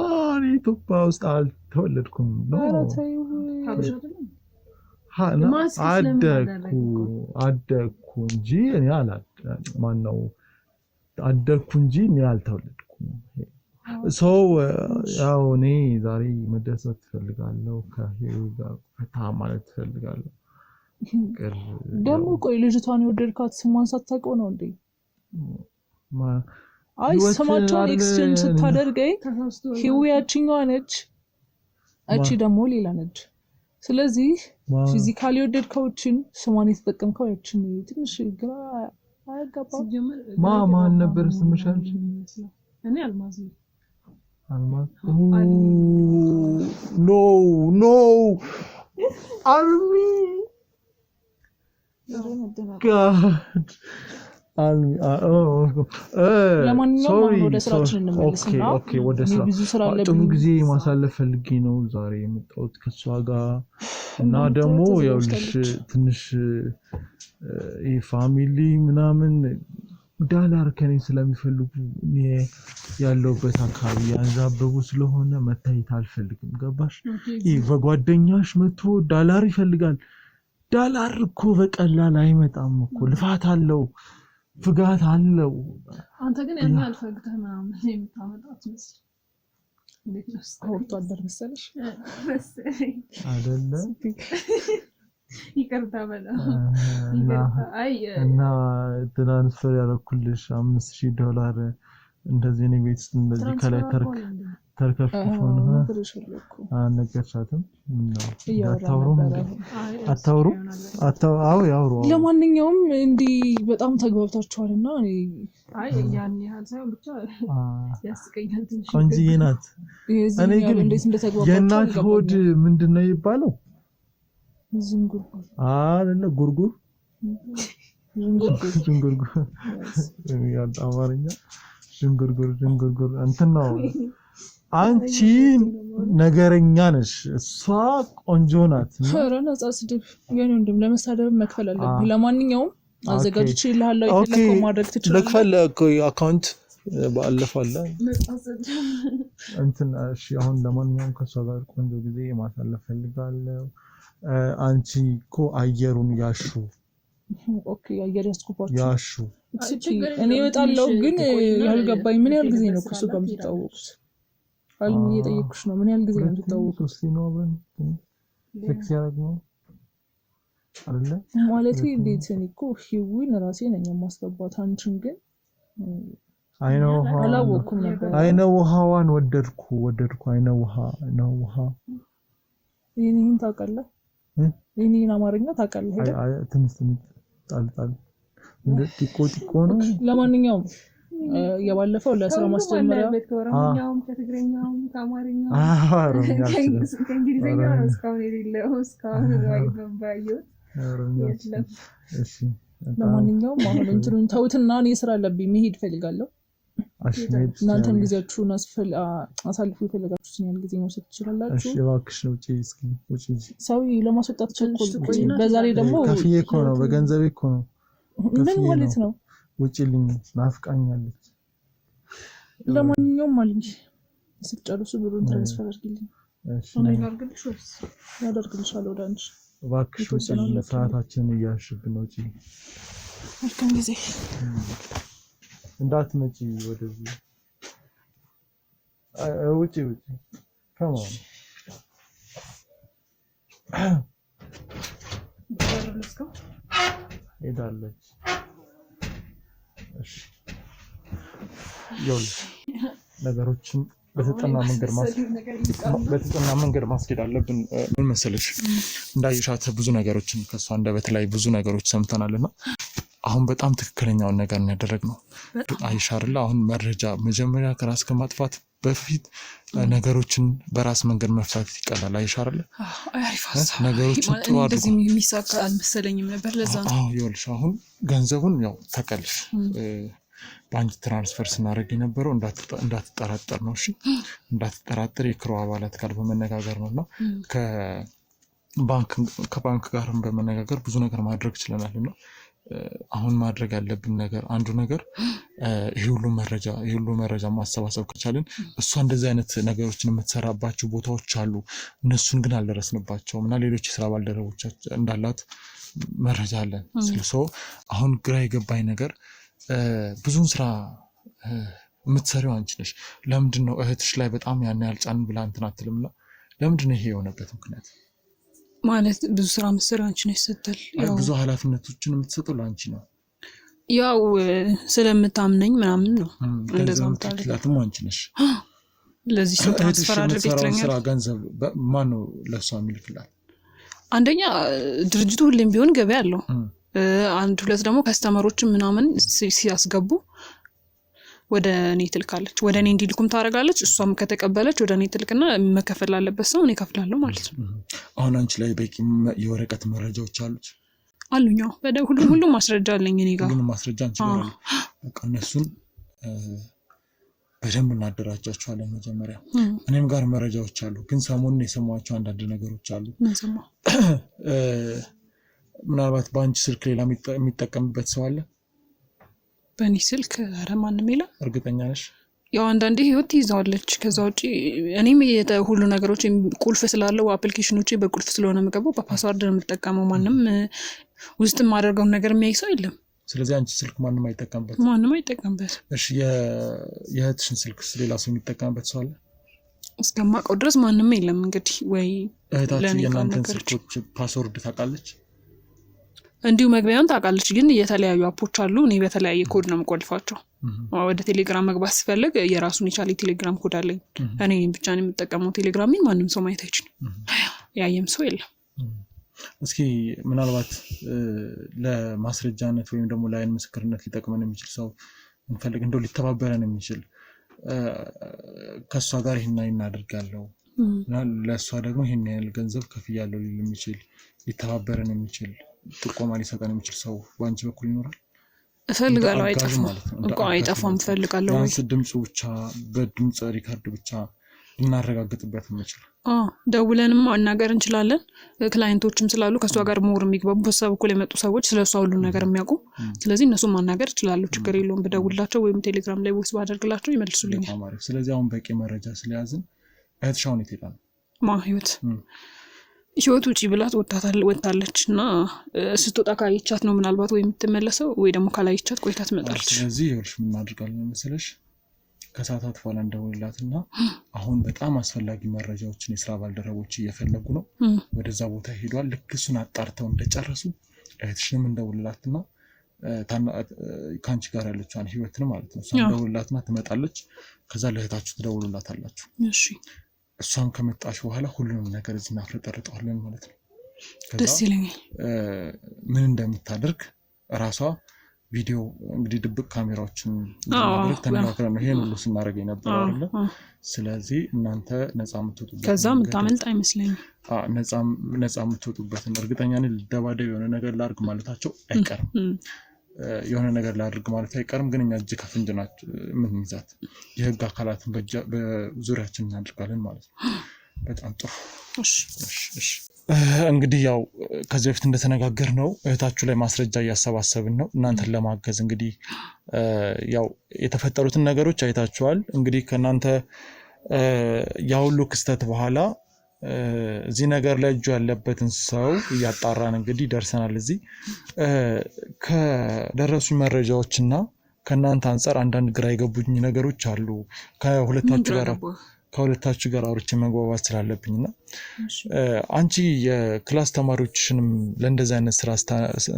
ኢትዮጵያ ውስጥ አልተወለድኩም። አደግኩ እንጂ እኔ አደግኩ እንጂ እኔ አልተወለድኩም። ያው እኔ ዛሬ መደሰት እፈልጋለሁ፣ ከሄሩ ጋር ፈታ ማለት እፈልጋለሁ። ደግሞ ቆይ ልጅቷን የወደድካት ስሟን ሳታውቀው ነው እንዴ? አይ ስማቸውን ኤክስቼንጅ ስታደርገኝ ሂዊ ያችኛዋ ነች፣ እቺ ደግሞ ሌላ ነች። ስለዚህ ፊዚካሊ የወደድከውችን ስሟን የተጠቀምከው ያችን ትንሽ ግራ አያጋባም? ማን ነበር ስምሽ አንቺ? እኔ አልማዝ ነው። አልማዝ ኖ አልሚ God. ለማንኛውም ወደ ስራችን እንመለስና ወደ ስራ ጥሩ ጊዜ ማሳለፍ ፈልጌ ነው ዛሬ የመጣሁት ከሷ ጋር እና ደግሞ ያውልሽ ትንሽ ፋሚሊ ምናምን ዳላር ከኔ ስለሚፈልጉ ያለውበት አካባቢ ያንዛበቡ ስለሆነ መታየት አልፈልግም። ገባሽ? በጓደኛሽ መጥቶ ዳላር ይፈልጋል። ዳላር እኮ በቀላል አይመጣም እኮ፣ ልፋት አለው፣ ፍጋት አለው። አንተ ግን ያን አልፈግተህ ምናምን የምታመጣው አትመስል። እንዴት ነው? ወጥቶ አደር መሰለሽ አይደለ? ይቅርታ በለው እና ትራንስፈር ያደረኩልሽ $5,000 እንደዚህ ነው። ቤት ውስጥ እንደዚህ ከላይ ተርከፍክፎ ነው አነገርሻትም ያውሩ። ለማንኛውም እንዲህ በጣም ተግባብታችኋልና ያን ያህል ሳይሆን ብቻ ያስቀኛል ትንሽ። ቆንጆዬ ናት። እኔ ግን የእናት ሆድ ምንድነው የሚባለው? ዝንጉርጉር አይደለ? ጉርጉር ዝንጉርጉር አማርኛ ዝንጉርጉር እንትን ነው። አንቺ ነገረኛ ነሽ፣ እሷ ቆንጆ ናት። ኧረ ነፃ ስድብ የኔ ወንድም ለመሳደብ መክፈል አለብህ። ለማንኛውም አዘጋጅቼ ይልሃለሁ፣ የፈለከው ማድረግ ትችላለህ። ልክፈል አካውንት ባለፈው አለ እንትን። እሺ አሁን ለማንኛውም ከሷ ጋር ቆንጆ ጊዜ ማሳለፍ ፈልጋለሁ። አንቺ እኮ አየሩን ያሹ። ኦኬ አየር ያስኩባችሁ ያሹ። እኔ እወጣለሁ፣ ግን ያልገባኝ ምን ያህል ጊዜ ነው ከሱ ጋር የምትታወቁት? አልሚ እየጠየኩሽ ነው። ምን ያህል ጊዜ ነው የምትታወቁት? እስቲ ነው አብረን ሴክስ ያደርገው አይደለ ማለት እንዴት? እኔ እኮ ሂዊን ራሴ ነኝ የማስገባት፣ አንቺን ግን አላወኩም ነበር። አይነ ውሃዋን ወደድኩ አይነ ውሃ ይሄን ታውቃለህ? ይሄን አማርኛ ታውቃለህ አይደል? ትንሽ ጣልጣል እንደ ቲኮ ነው። ለማንኛውም የባለፈው ለስራ ማስጀመሪያ ከኦሮምኛውም ከትግረኛውም ከአማርኛውም ከእንግሊዝኛው እስካሁን የሌለው እስካሁን ባየሁት። እሺ ለማንኛውም አሁን እንትኑን ተውትና እኔ ስራ አለብኝ መሄድ እፈልጋለሁ። እናንተም ጊዜያችሁን አሳልፉ። የፈለጋችሁትን ያህል ጊዜ መውሰድ ትችላላችሁ። እሺ እባክሽ ነው ውጪ ሰው ለማስወጣት ቸኮል። በዛ ላይ ደግሞ ከፍዬ እኮ ነው በገንዘቤ እኮ ነው። ምን ማለት ነው? ውጪልኝ፣ ናፍቃኛለች። ለማንኛውም ማለት ስትጨርሱ ብሩን ትራንስፈር አድርጊልኝ። እሺ ያደርግልሻለሁ ወደ አንቺ። እባክሽ ሰዓታችንን እያሽብን ነው። መልካም ጊዜ። እንዳትመጪ ወደዚህ ውጪ ከማን ሄዳለች? እሺ ይኸውልሽ ነገሮችን በተጠና መንገድ ማስኬድ አለብን። ምን መሰለሽ እንዳይሻት ብዙ ነገሮችን ከሷ አንደበት ላይ ብዙ ነገሮች ሰምተናልና አሁን በጣም ትክክለኛውን ነገር ነው ያደረግነው። አይሻርላ አሁን መረጃ መጀመሪያ ከራስ ከማጥፋት በፊት ነገሮችን በራስ መንገድ መፍታት ይቀላል። አይሻርላ ነገሮችን ጥሩ አድርጎ እንደዚህ የሚሳካ አልመሰለኝም ነበር። ለዛ ነው ይኸውልሽ አሁን ገንዘቡን ያው ተቀልሽ ባንክ ትራንስፈር ስናደርግ የነበረው እንዳትጠራጠር ነው። እሺ እንዳትጠራጠር የክሮ አባላት ጋር በመነጋገር ነውና ከባንክ ጋርም በመነጋገር ብዙ ነገር ማድረግ ችለናልና አሁን ማድረግ ያለብን ነገር አንዱ ነገር ይሄ ሁሉ መረጃ ማሰባሰብ ከቻልን እሷ እንደዚህ አይነት ነገሮችን የምትሰራባቸው ቦታዎች አሉ እነሱን ግን አልደረስንባቸውም እና ሌሎች የስራ ባልደረቦች እንዳላት መረጃ አለን ስለዚህ አሁን ግራ የገባኝ ነገር ብዙን ስራ የምትሰሪው አንቺ ነሽ ለምንድን ነው እህትሽ ላይ በጣም ያን ያልጫን ብላ እንትን አትልምና ለምንድን ነው ይሄ የሆነበት ምክንያት ማለት ብዙ ስራ መስራት አንቺ ነሽ ስትል ያው ብዙ ኃላፊነቶችን የምትሰጠው ለአንቺ ነው ያው ስለምታምነኝ ምናምን ነው እንደዛም ታላላትም አንቺ ነሽ ለዚህ ሰው ትራንስፈር አድርገሽልኛል ስራ ገንዘብ ማን ነው ለሷ የሚልክላት አንደኛ ድርጅቱ ሁሌም ቢሆን ገበያ አለው አንድ ሁለት ደግሞ ከስተመሮችን ምናምን ሲያስገቡ ወደ እኔ ትልካለች ወደ እኔ እንዲልኩም ታረጋለች እሷም ከተቀበለች ወደ እኔ ትልክና መከፈል አለበት ሰው እኔ ከፍላለሁ ማለት ነው አሁን አንቺ ላይ በቂ የወረቀት መረጃዎች አሉኝ ሁሉም ማስረጃ አለኝ እኔ ጋር ሁሉም ማስረጃ አንቺ ጋር አለ በቃ እነሱን በደንብ እናደራጃቸዋለን መጀመሪያ እኔም ጋር መረጃዎች አሉ ግን ሰሞኑን የሰማኋቸው አንዳንድ ነገሮች አሉ ምናልባት በአንቺ ስልክ ሌላ የሚጠቀምበት ሰው አለ በእኔ ስልክ ኧረ ማንም የለም እርግጠኛ ነሽ ያው አንዳንዴ ህይወት ይዛለች ከዛ ውጪ እኔም ሁሉ ነገሮች ቁልፍ ስላለው አፕሊኬሽኖቼ በቁልፍ ስለሆነ መገባው በፓስወርድ ነው የምጠቀመው ማንም ውስጥ ማድረገው ነገር የሚያይ ሰው የለም ስለዚህ አንቺ ስልክ ማንም አይጠቀምበት እሺ የእህትሽን ስልክ ሌላ ሰው የሚጠቀምበት ሰው አለ እስከማውቀው ድረስ ማንም የለም እንግዲህ ወይ እህታችን የእናንተን ስልኮች ፓስወርድ ታውቃለች እንዲሁ መግቢያውን ታውቃለች ግን የተለያዩ አፖች አሉ እኔ በተለያየ ኮድ ነው የምቆልፋቸው ወደ ቴሌግራም መግባት ሲፈልግ የራሱን የቻለ ቴሌግራም ኮድ አለኝ እኔ ብቻ ነው የምጠቀመው ቴሌግራምን ማንም ሰው ማየት አይችልም ያየም ሰው የለም እስኪ ምናልባት ለማስረጃነት ወይም ደግሞ ለአይን ምስክርነት ሊጠቅመን የሚችል ሰው እንፈልግ እንደው ሊተባበረን የሚችል ከሷ ጋር ይሄን እናደርጋለሁ ለሷ ደግሞ ይሄን ያህል ገንዘብ ከፍያለሁ ሊል የሚችል ሊተባበረን የሚችል ጥቆማ ሊሰጠን የሚችል ሰው ባንቺ በኩል ይኖራል እፈልጋለሁ አይጠፋም እፈልጋለሁ ወይ ድምጽ ብቻ በድምጽ ሪካርድ ብቻ እናረጋግጥበት እንችል ደውለንም ማናገር እንችላለን ክላይንቶችም ስላሉ ከሷ ጋር ሞር የሚግባቡ በሰው በኩል የመጡ ሰዎች ስለሷ ሁሉ ነገር የሚያውቁ ስለዚህ እነሱ ማናገር ይችላሉ ችግር የለውም በደውላቸው ወይም ቴሌግራም ላይ ቮይስ ባደርግላቸው ይመልሱልኛል ስለዚህ አሁን በቂ መረጃ ስለያዝን እህትሻውን ይተጣል ህይወት ውጪ ብላት ወጣለች እና ስትወጣ ካይቻት ነው ምናልባት ወይ የምትመለሰው ወይ ደግሞ ካላይቻት ቆይታ ትመጣለች ስለዚህ ይኸውልሽ ምን እናድርጋለን መሰለሽ ከሰዓታት በኋላ እንደውላትና አሁን በጣም አስፈላጊ መረጃዎችን የስራ ባልደረቦች እየፈለጉ ነው ወደዛ ቦታ ሄዷል ልክ እሱን አጣርተው እንደጨረሱ እህትሽንም እንደውላትና ካንቺ ጋር ያለችውን ህይወትን ማለት ነው እንደውላትና ትመጣለች ከዛ ለእህታችሁ ትደውሉላታላችሁ እሺ እሷም ከመጣች በኋላ ሁሉንም ነገር እዚህ እናፍረጠርጠዋለን ማለት ነው ደስ ይለኛል ምን እንደምታደርግ ራሷ ቪዲዮ እንግዲህ ድብቅ ካሜራዎችን ማድረግ ተነጋግረን ነው ይሄን ሁሉ ስናደርግ የነበረው አይደል ስለዚህ እናንተ ነፃ የምትወጡበት ከዛም ታመልጣ አይመስለኝም ነፃ የምትወጡበትን እርግጠኛ ነኝ ልደባደብ የሆነ ነገር ላድርግ ማለታቸው አይቀርም የሆነ ነገር ላድርግ ማለት አይቀርም ግን እኛ እጅ ከፍንጅ ናቸው ምን ይዛት የህግ አካላትን በዙሪያችን እናድርጋለን ማለት ነው በጣም ጥሩ እሺ እንግዲህ ያው ከዚህ በፊት እንደተነጋገር ነው እህታችሁ ላይ ማስረጃ እያሰባሰብን ነው እናንተን ለማገዝ እንግዲህ ያው የተፈጠሩትን ነገሮች አይታችኋል እንግዲህ ከናንተ ያው ሁሉ ክስተት በኋላ እዚህ ነገር ላይ እጁ ያለበትን ሰው ያጣራን እንግዲህ ደርሰናል እዚህ ከደረሱ መረጃዎችና ከናንተ አንፃር አንዳንድ ግራ የገቡኝ ነገሮች አሉ ከሁለታችሁ ጋር አውርቼ መግባባት ስላለብኝና አንቺ የክላስ ተማሪዎችሽንም ለእንደዚህ አይነት ስራ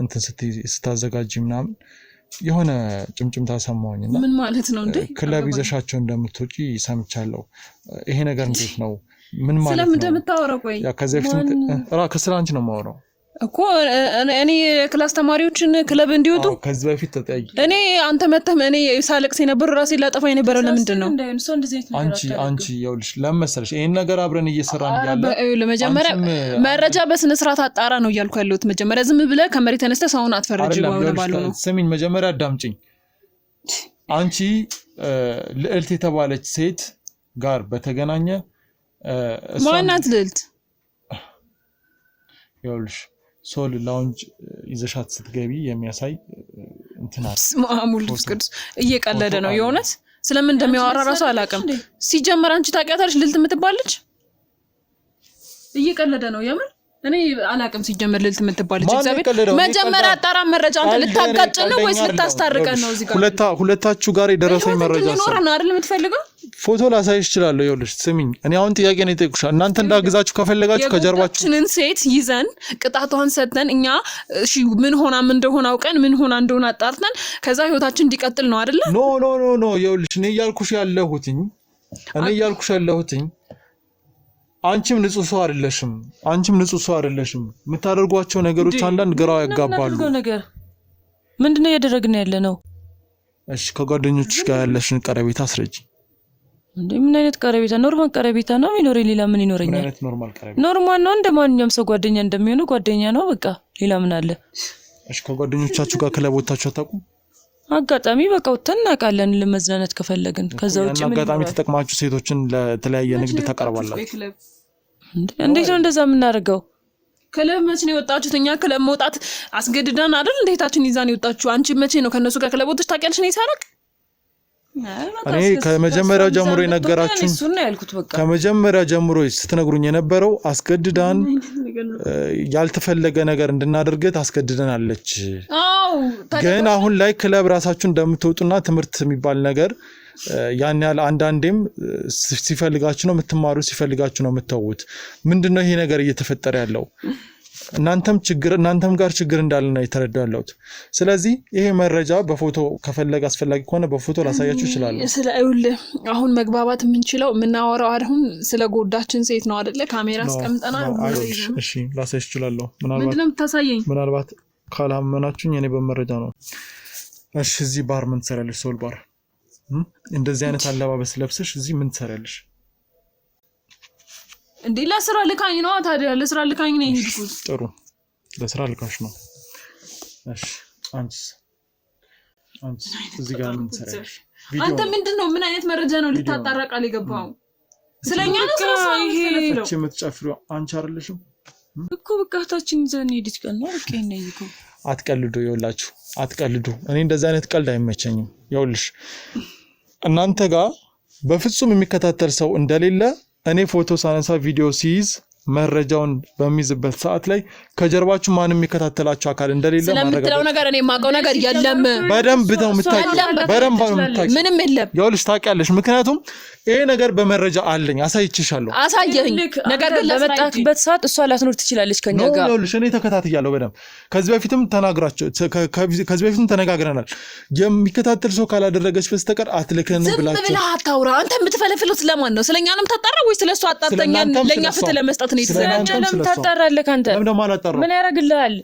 እንትን ስታዘጋጂ ምናምን የሆነ ጭምጭምታ ሰማሁኝና ምን ማለት ነው እንዴ ክለብ ይዘሻቸው እንደምትወጪ ሰምቻለሁ ይሄ ነገር እንዴት ነው ምን ማለት ነው ስለምን እንደምታወራው ቆይ ያ ከዚህ በፊት ከስራ አንቺ ነው የማወራው እኮ እኔ ክላስ ተማሪዎችን ክለብ እንዲወጡ ከዚህ በፊት ተጠያቂ እኔ አንተ መተህ እኔ ሳለቅስ የነበረው ራሴ ላጠፋ የነበረው ለምንድን ነው አንቺ ይኸውልሽ ለምሳሌ ይሄን ነገር አብረን እየሰራን ያለ ለመጀመሪያ መረጃ በስነ ስርዓት አጣራ ነው እያልኩ ያለሁት መጀመሪያ ዝም ብለህ ከመሬት ተነስተህ ሰውን አትፈርጅ ባለው ነው ስሚኝ መጀመሪያ አዳምጪኝ አንቺ ልዕልት የተባለች ሴት ጋር በተገናኘ ማናት ልዕልት ይኸውልሽ ሶል ላውንጅ ይዘሻት ስትገቢ የሚያሳይ እንትና ማሙል ቅዱስ እየቀለደ ነው የሆነስ ስለምን እንደሚያወራ ራሱ አላውቅም ሲጀመር አንቺ ታውቂያታለሽ ልልት የምትባልች እየቀለደ ነው የምን እኔ አላውቅም ሲጀመር ልልት የምትባልች እግዚአብሔር መጀመሪያ አጣራ መረጃ አንተ ልታጋጭ ነው ወይስ ልታስታርቀን ነው እዚህ ጋር ሁለታችሁ ጋር የደረሰኝ መረጃ ነው አይደል የምትፈልገው ፎቶ ላሳይሽ ይችላል ይኸውልሽ ስሚኝ እኔ አሁን ጥያቄ ነው የጠየቅኩሽ እናንተ እንዳግዛችሁ ከፈለጋችሁ ከጀርባችሁን ሴት ይዘን ቅጣቷን ሰጥተን እኛ እሺ ምን ሆና ምን እንደሆነ አውቀን ምን ሆና እንደሆነ አጣርተን ከዛ ህይወታችን እንዲቀጥል ነው አይደል ኖ ይኸውልሽ እኔ እያልኩሽ ያለሁትኝ አንቺም ንጹህ ሰው አይደለሽም የምታደርጓቸው ነገሮች አንዳንድ ግራው ያጋባሉ ነገር ምንድነው ያደረግን ያለ ነው እሺ ከጓደኞችሽ ጋር ያለሽን ቀረቤታ አስረጂ እንዴ ምን አይነት ቀረቤታ ኖርማል ቀረቤታ ነው የሚኖረኝ ሌላ ምን ይኖረኛል ኖርማል ነው እንደማንኛውም ሰው ጓደኛ እንደሚሆነው ጓደኛ ነው በቃ ሌላ ምን አለ እሺ ከጓደኞቻችሁ ጋር ክለቦታችሁ አታውቁም አጋጣሚ በቃ ወተናቃለን ለመዝናናት ከፈለግን ከዛ ውጪ ምን አጋጣሚ ተጠቅማችሁ ሴቶችን ለተለያየ ንግድ ተቀርባላችሁ እንዴት ነው እንደዛ የምናደርገው ክለብ መቼ ነው የወጣችሁት እኛ ክለብ መውጣት አስገድዳን አይደል እንዴታችን ይዛን የወጣችሁ አንቺ መቼ ነው ከነሱ ጋር ክለቦች ታውቂያለሽ ነው ይሳረቅ እኔ ከመጀመሪያው ጀምሮ የነገራችሁ እሱን ነው ያልኩት በቃ ከመጀመሪያ ጀምሮ ስትነግሩኝ የነበረው አስገድዳን ያልተፈለገ ነገር እንድናደርገት አስገድደናለች ግን አሁን ላይ ክለብ ራሳችሁ እንደምትወጡና ትምህርት የሚባል ነገር ያን ያለ አንዳንዴም ሲፈልጋችሁ ነው የምትማሩ ሲፈልጋችሁ ነው የምትተውት ምንድነው ይሄ ነገር እየተፈጠረ ያለው እናንተም ጋር ችግር እንዳለና የተረዳለሁት ስለዚህ ይሄ መረጃ በፎቶ ከፈለገ አስፈላጊ ከሆነ በፎቶ ላሳያችሁ ይችላል አሁን መግባባት የምንችለው የምናወራው አሁን ስለ ጎዳችን ሴት ነው አይደለ ካሜራ አስቀምጠናል እሺ ላሳይሽ ይችላል ምንድነው የምታሳየኝ ምናልባት ካላመናችሁኝ እኔ በመረጃ ነው እሺ እዚህ ባር ምን ትሰራለሽ ሶል ባር እንደዚህ አይነት አለባበስ ለብሰሽ እዚህ ምን ትሰራለሽ እንዴ ለስራ ልካኝ ነው ታዲያ ለስራ ልካኝ ነው ይሄድኩት ጥሩ ለስራ ልካሽ ነው እሺ አንቺስ እዚህ ጋር ምን ትሰራለሽ አንተ ምንድነው ምን አይነት መረጃ ነው ልታጣራቃል የገባው ስለኛ ነው ስለሰው ይሄ እቺ የምትጨፍሪው አንቺ አይደለሽም እኮ በቃታችን ዘን ሄድት ቀን ነው በቃ ይነይኩ አትቀልዱ ይወላችሁ አትቀልዱ እኔ እንደዛ አይነት ቀልድ አይመቸኝም ይወልሽ እናንተ ጋር በፍጹም የሚከታተል ሰው እንደሌለ እኔ ፎቶ ሳነሳ ቪዲዮ ሲይዝ መረጃውን በሚዝበት ሰዓት ላይ ከጀርባችሁ ማንም የሚከታተላችሁ አካል እንደሌለ ስለምትለው ነገር እኔ ማቀው ነገር የለም በደንብ ነው የምታውቂው ምንም የለም ይኸውልሽ ታውቂያለሽ ምክንያቱም ይሄ ነገር በመረጃ አለኝ አሳይቼሻለሁ አሳየኝ ነገር ግን ለመጣክበት ሰዓት እሷ ላትኖር ትችላለች ከኛ ጋር ይኸውልሽ እኔ ተከታትያለሁ በደንብ ከዚህ በፊትም ተነጋግረናል የሚከታተል ሰው ካላደረገች በስተቀር አትልከን ብላችሁ ዝም ብለህ አታውራ አንተ የምትፈለፍለው ስለማን ነው ስለኛ ነው የምታጣራው ወይስ ስለሷ አጣርተኛ ለኛ ፍትህ ለመስጠት ነው ለምን ታጣራለህ ካንተ ምን ያረግልሃል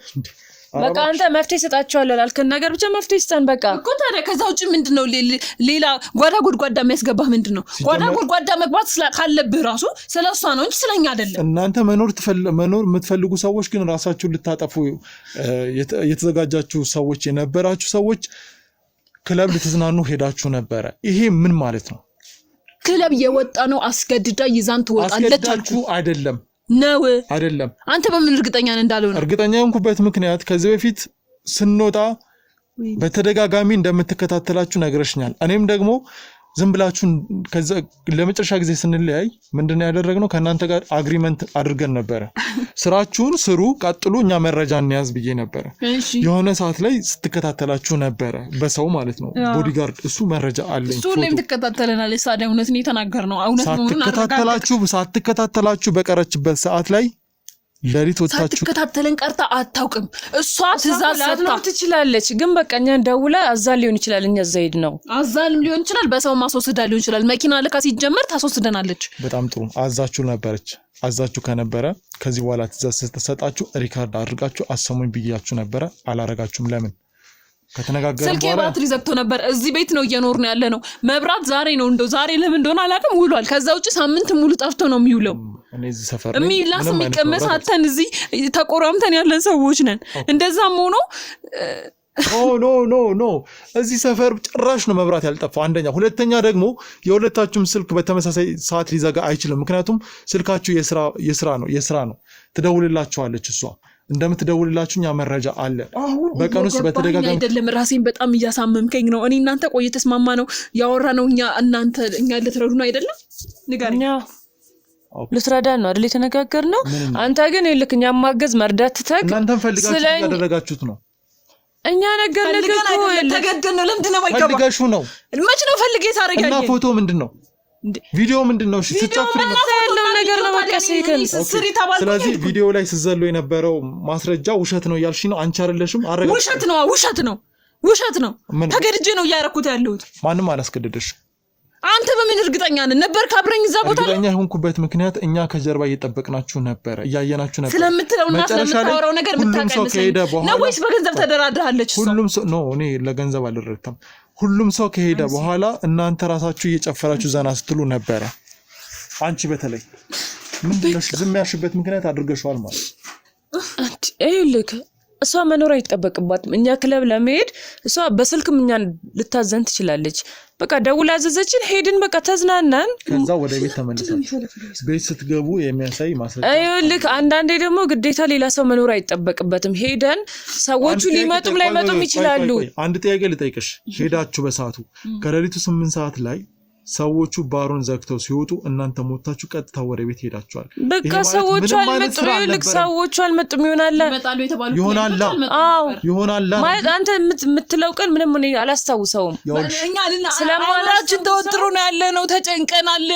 በቃ አንተ መፍትሄ ሰጣቸዋለህ አልከን ነገር ብቻ መፍትሄ ስጠን በቃ እኮ ታዲያ ከዛ ውጪ ምንድነው ሌላ ጓዳ ጉድጓዳ የሚያስገባህ ምንድነው ጓዳ ጉድጓዳ መግባት ካለብህ ራሱ ስለሷ ነው እንጂ ስለኛ አይደለም እናንተ መኖር የምትፈልጉ ሰዎች ግን ራሳችሁን ልታጠፉ የተዘጋጃችሁ ሰዎች የነበራችሁ ሰዎች ክለብ ልትዝናኑ ሄዳችሁ ነበረ ይሄ ምን ማለት ነው ክለብ የወጣ ነው አስገድዳ ይዛን ትወጣለች አልኩ አይደለም ነው አይደለም አንተ በምን እርግጠኛ ነህ እንዳለው ነው እርግጠኛ የሆንኩበት ምክንያት ከዚህ በፊት ስንወጣ በተደጋጋሚ እንደምትከታተላችሁ ነግረሽኛል እኔም ደግሞ ዝም ብላችሁ ከዛ ለመጨረሻ ጊዜ ስንለያይ ምንድነው ያደረግነው ከናንተ ጋር አግሪመንት አድርገን ነበር ስራችሁን ስሩ ቀጥሉ እኛ መረጃ እንያዝ ብዬ ነበር የሆነ ሰዓት ላይ ስትከታተላችሁ ነበር በሰው ማለት ነው ቦዲጋርድ እሱ መረጃ አለኝ እሱ ለምን ተከታተለናል ሳዳ እውነት ነው የተናገርነው እውነት ነው ሳትከታተላችሁ በቀረችበት ሰዓት ላይ ለሪት ወጣችሁ ሳትከታተለን ቀርታ አታውቅም እሷ ትእዛዝ ሰጥታ ትችላለች ግን በቃኛ ደውላ አዛል ሊሆን ይችላል እኛ ዘይድ ነው አዛልም ሊሆን ይችላል በሰው ማስወስዳ ሊሆን ይችላል መኪና ልካ ሲጀመር ታስወስደናለች በጣም ጥሩ አዛችሁ ከነበረ ከዚህ በኋላ ትእዛዝ ስትሰጣችሁ ሪካርድ አድርጋችሁ አሰሙኝ ብያችሁ ነበረ አላረጋችሁም ለምን ከተነጋገርን ስልኬ ባትሪ ዘግቶ ነበር እዚህ ቤት ነው እየኖር ነው ያለ ነው መብራት ዛሬ ነው እንደው ዛሬ ለምን እንደሆነ አላውቅም ውሏል ከዛ ውጪ ሳምንት ሙሉ ጠፍቶ ነው የሚውለው እኔ እዚህ ሰፈር ነኝ የሚላስ የሚቀመስ አተን እዚህ ተቆራምተን ያለን ሰዎች ነን እንደዛም ሆኖ ኖ እዚህ ሰፈር ጭራሽ ነው መብራት ያልጠፋው አንደኛ ሁለተኛ ደግሞ የሁለታችሁም ስልክ በተመሳሳይ ሰዓት ሊዘጋ አይችልም ምክንያቱም ስልካችሁ የስራ ነው ትደውልላችኋለች እሷ እንደምትደውልላችሁ ያ መረጃ አለ። በቀን ውስጥ በተደጋጋሚ አይደለም ራሴን በጣም እያሳመምከኝ ነው። እኔ እናንተ ቆይ ተስማማ ነው ያወራ ነው እኛ ልትረዱን አይደለም ንገረኝ። ልትረዳን ነው አይደል የተነጋገርነው? አንተ ግን ይልክኛ ማገዝ መርዳት ተክ እናንተን ፈልጋችሁ ያደረጋችሁት ነው። እኛ ነገር ተገደን ነው። ለምንድን ነው ማይገባ ፈልጋችሁ ነው? መች ነው ፈልጌ ታረጋለህ? እና ፎቶ ምንድነው? ቪዲዮ ምንድነው? እሺ ትጨፍሩ ነው ያለው ነገር ነው። በቃ ሰይከንስ ስለዚህ ቪዲዮ ላይ ሲዘሉ የነበረው ማስረጃ ውሸት ነው ያልሽ ነው። አንቺ አይደለሽም አረጋግጥ። ውሸት ነው። ተገድጄ ነው ያያረኩት ያለሁት። ማንም አላስገደደሽ። አንተ በምን እርግጠኛ ነበር ካብረኝ እዛ ቦታ ላይ? እርግጠኛ የሆንኩበት ምክንያት እኛ ከጀርባ እየጠበቅናችሁ ነበር፣ እያየናችሁ ነበር። ስለምትለውና ስለምታወራው ነገር ምታቀንሰኝ ነው ወይስ በገንዘብ ተደራድራለች? ሁሉም ሰው ነው። እኔ ለገንዘብ አልደረክተም። ሁሉም ሰው ከሄደ በኋላ እናንተ ራሳችሁ እየጨፈራችሁ ዘና ስትሉ ነበር። አንቺ በተለይ ምንድነው ዝም ያልሽበት ምክንያት አድርገሽዋል ማለት አይልክ። እሷ መኖር አይጠበቅባትም። እኛ ክለብ ለመሄድ እሷ በስልክም እኛን ልታዘን ትችላለች። በቃ ደውላ አዘዘችን፣ ሄድን፣ በቃ ተዝናናን። ከዛ ወደ ቤት ተመልሰን ቤት ስትገቡ የሚያሳይ ማስረጃ አይልክ። አንዳንዴ ደግሞ ግዴታ ሌላ ሰው መኖር አይጠበቅበትም። ሄደን ሰዎቹ ሊመጡም ላይመጡም ይችላሉ። አንድ ጥያቄ ልጠይቅሽ። ሄዳችሁ በሰዓቱ ከሌሊቱ 8 ሰዓት ላይ ሰዎቹ ባሩን ዘግተው ሲወጡ እናንተ ሞታችሁ ቀጥታ ወደ ቤት ሄዳችኋል። በቃ ሰዎቹ አልመጡም። ይልክ ሰዎቹ አልመጡም ይሆናል ማለት አንተ የምትለው ቀን ምንም እኔ አላስታውሰውም። ስለማላችን ተወጥሮ ነው ያለነው። ተጨንቀናል።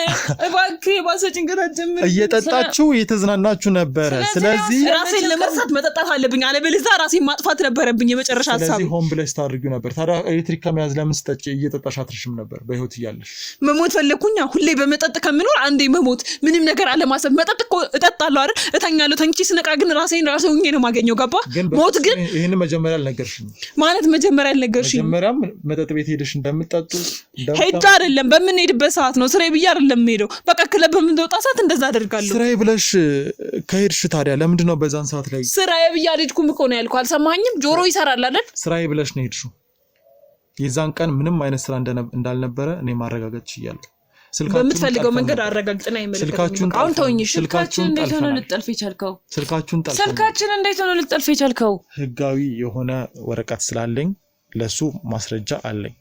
እባክህ ባሰ ጭንቀታችን እየጠጣችሁ እየተዝናናችሁ ነበር። ስለዚህ ራሴን ለመርሳት መጠጣት አለብኝ፣ አለበለዚያ ራሴን ማጥፋት ነበረብኝ። የመጨረሻ ሐሳብ ስለዚህ ሆም ብለሽ ታድርጊው ነበር። ታዲያ ኤሌክትሪክ ከመያዝ ለምን ስጠጪ እየጠጣሽ አትርሽም ነበር በህይወት እያለሽ? መሞት ፈለኩኛ። ሁሌ በመጠጥ ከምኖር አንዴ መሞት ምንም ነገር አለማሰብ። መጠጥ እኮ እጠጣለሁ አይደል? እተኛለሁ። ተንቺ ስነቃ ግን ራሴን ሆኜ ነው ማገኘው። ገባ? ሞት ግን ይሄን መጀመሪያ አልነገርሽኝ ማለት መጀመሪያ አልነገርሽኝ። መጀመሪያም መጠጥ ቤት ሄደሽ እንደምትጠጡ ሄዳ አይደለም በምንሄድበት ሰዓት ነው። ስራዬ ብዬ አይደለም ሄደው። በቃ ክለብ በምንወጣ ሰዓት እንደዛ አደርጋለሁ። ስራዬ ብለሽ ከሄድሽ ታዲያ ለምንድን ነው በዛን ሰዓት ላይ ስራዬ ብዬ አልሄድኩም እኮ ነው ያልኩህ? አልሰማኸኝም? ጆሮ ይሰራል አይደል? ስራዬ ብለሽ ነው ሄድሽው። የዛን ቀን ምንም አይነት ስራ እንዳልነበረ እኔ ማረጋገጥ ይችላል። በምትፈልገው መንገድ አረጋግጥና ይመለከታል። አሁን ተወኝ። ስልካችን እንዴት ሆነ ልጠልፍ የቻልከው? ስልካችን እንዴት ሆነ ልጠልፍ የቻልከው? ህጋዊ የሆነ ወረቀት ስላለኝ ለሱ ማስረጃ አለኝ።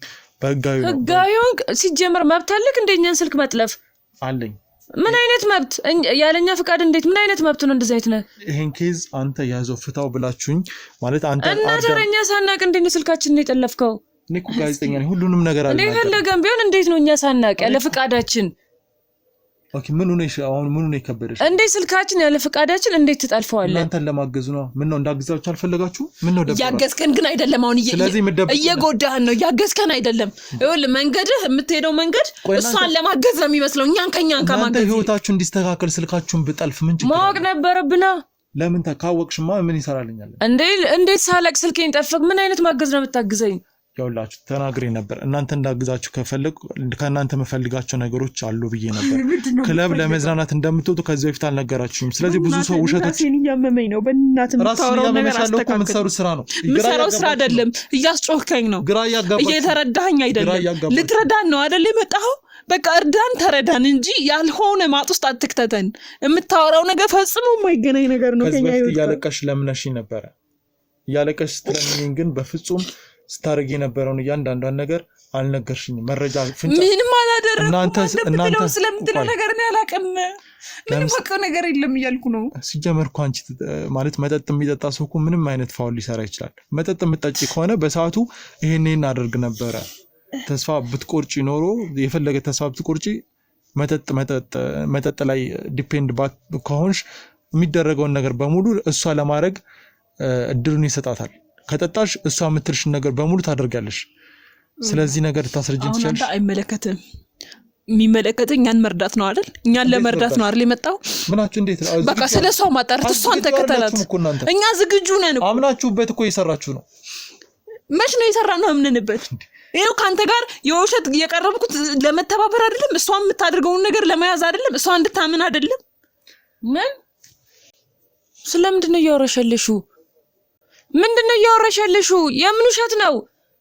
ህጋዊውን ሲጀመር መብት አለክ እንደኛን ስልክ መጥለፍ አለኝ። ምን አይነት መብት? ያለኛ ፍቃድ እንዴት? ምን አይነት መብት ነው እንደዚህ አይነት? ይሄን ኬዝ አንተ ያዘው ፍታው ብላችሁኝ ማለት አንተ እና ተረኛ ሳናቅ እንዴት ነው ስልካችንን የጠለፍከው? እኔ እኮ ጋዜጠኛ ነኝ፣ ሁሉንም ነገር አለ። እኔ ፈለገም ቢሆን እንዴት ነው እኛ ሳናቅ ያለ ፍቃዳችን? ኦኬ ምን ሆነ የከበደሽ? እንዴት ስልካችን ያለ ፍቃዳችን እንዴት ትጠልፈዋለህ? እናንተን ለማገዝ ነው። ምን ነው እንዳግዛችሁ አልፈለጋችሁ? ምን ነው ደብረ ያገዝከን ግን አይደለም። አሁን እየጎዳህን ነው። ያገዝከን አይደለም። ይኸውልህ መንገድህ የምትሄደው መንገድ እሷን ለማገዝ ነው የሚመስለው። እኛን ከማገዝ እናንተ ህይወታችሁ እንዲስተካከል ስልካችሁን ብጠልፍ ምን ችግር? ማወቅ ነበረብና ለምን ካወቅሽማ ምን ይሰራልኛል? እንዴት ሳላቅ ስልኬን ጠፍክ? ምን አይነት ማገዝ ነው የምታግዘኝ? ያውላችሁ ተናግሬ ነበር። እናንተ እንዳግዛችሁ ከእናንተ መፈልጋቸው ነገሮች አሉ ብዬ ነበር። ክለብ ለመዝናናት እንደምትወጡ ከዚህ በፊት አልነገራችሁም። ስለዚህ ብዙ ሰው ውሸቶች እያመመኝ ነው። በእናትህ የምታወራው ነገር አስተካክል። የምትሰሩት ስራ ነው። የምሰራው ስራ አይደለም። እያስጮህከኝ ነው። እየተረዳኸኝ አይደለም። ልትረዳን ነው አይደል የመጣኸው? በቃ እርዳን፣ ተረዳን እንጂ ያልሆነ ማጥ ውስጥ አትክተተን። የምታወራው ነገር ፈጽሞ የማይገናኝ ነገር ነው። ከዚህ በፊት እያለቀሽ ለምነሽኝ ነበረ። እያለቀሽ ስትለምኝ ግን በፍጹም ስታረግ የነበረውን እያንዳንዷን ነገር አልነገርሽኝም። መረጃ ፍንጫ ምንም አላደረኩም። እናንተ ስለምትለው ነገር ነው ያላቀም ምንም ወቀ ነገር የለም እያልኩ ነው። ሲጀመር እኮ አንቺ ማለት መጠጥ የሚጠጣ ሰው እኮ ምንም አይነት ፋውል ሊሰራ ይችላል። መጠጥ የምትጠጪ ከሆነ በሰዓቱ ይሄንን አደርግ ነበረ። ተስፋ ብትቆርጪ ኖሮ የፈለገ ተስፋ ብትቆርጪ መጠጥ ላይ ዲፔንድ ከሆንሽ የሚደረገውን ነገር በሙሉ እሷ ለማድረግ እድሉን ይሰጣታል። ከጠጣሽ እሷ የምትልሽን ነገር በሙሉ ታደርጋለሽ። ስለዚህ ነገር ታስረጅን ትችላለሽ። አሁን አይመለከትም። የሚመለከተኝ እኛን መርዳት ነው አይደል? እኛን ለመርዳት ነው አይደል የመጣው? ምናችሁ እንዴት ነው? በቃ ስለሷ ማጣራት እሷን ተከተላት። እኛ ዝግጁ ነን። አምናችሁበት እኮ እየሰራችሁ ነው። መች ነው የሰራነው? አምነንበት። ይሄው ካንተ ጋር የውሸት የቀረብኩት ለመተባበር አይደለም፣ እሷ የምታደርገውን ነገር ለመያዝ አይደለም፣ እሷ እንድታምን አይደለም። ምን ስለምንድን ነው እያወራሻለሽው? ምንድነው እያወራሻለሽው? የምን ውሸት ነው?